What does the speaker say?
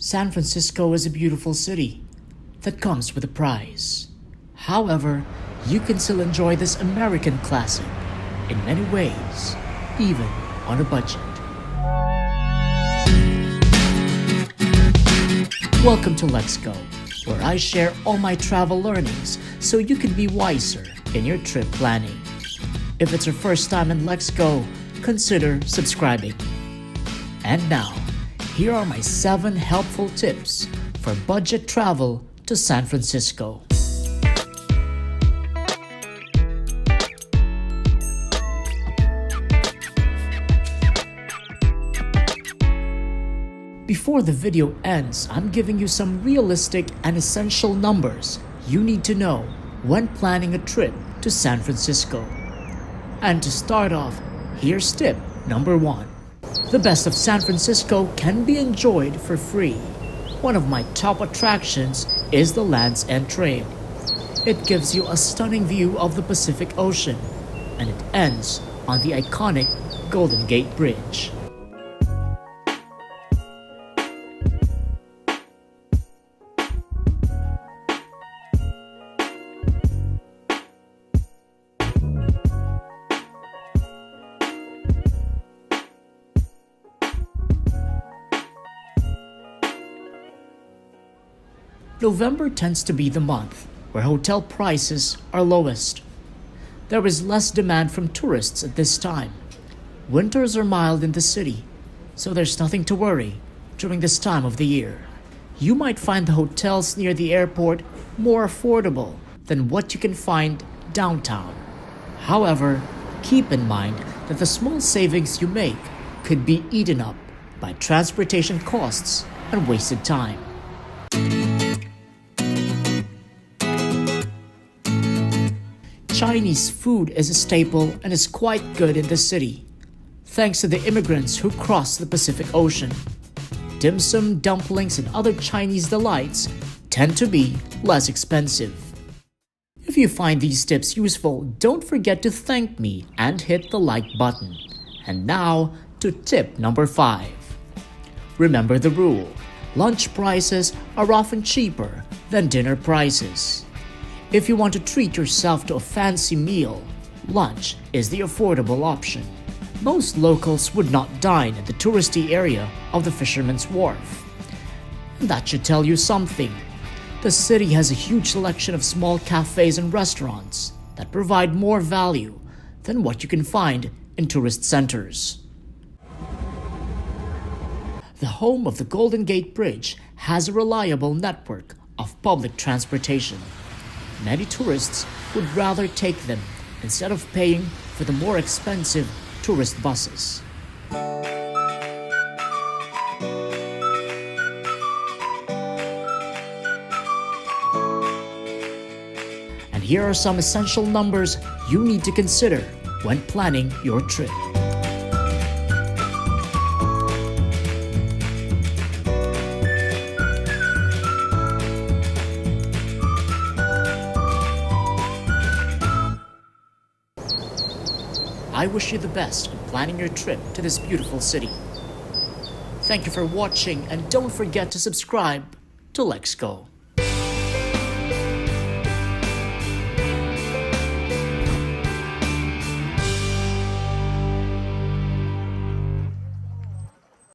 San Francisco is a beautiful city that comes with a price. However, you can still enjoy this American classic in many ways, even on a budget. Welcome to LexGo, where I share all my travel learnings so you can be wiser in your trip planning. If it's your first time in LexGo, consider subscribing. And now, here are my 7 helpful tips for budget travel to San Francisco. Before the video ends, I'm giving you some realistic and essential numbers you need to know when planning a trip to San Francisco. And to start off, here's tip number 1. The best of San Francisco can be enjoyed for free. One of my top attractions is the Land's End Trail. It gives you a stunning view of the Pacific Ocean, and it ends on the iconic Golden Gate Bridge. November tends to be the month where hotel prices are lowest. There is less demand from tourists at this time. Winters are mild in the city, so there's nothing to worry during this time of the year. You might find the hotels near the airport more affordable than what you can find downtown. However, keep in mind that the small savings you make could be eaten up by transportation costs and wasted time. Chinese food is a staple and is quite good in the city, thanks to the immigrants who crossed the Pacific Ocean. Dim sum, dumplings, and other Chinese delights tend to be less expensive. If you find these tips useful, don't forget to thank me and hit the like button. And now to tip number 5. Remember the rule: lunch prices are often cheaper than dinner prices. If you want to treat yourself to a fancy meal, lunch is the affordable option. Most locals would not dine at the touristy area of the Fisherman's Wharf. And that should tell you something. The city has a huge selection of small cafes and restaurants that provide more value than what you can find in tourist centers. The home of the Golden Gate Bridge has a reliable network of public transportation. Many tourists would rather take them instead of paying for the more expensive tourist buses. And here are some essential numbers you need to consider when planning your trip. I wish you the best in planning your trip to this beautiful city. Thank you for watching, and don't forget to subscribe to LexGo.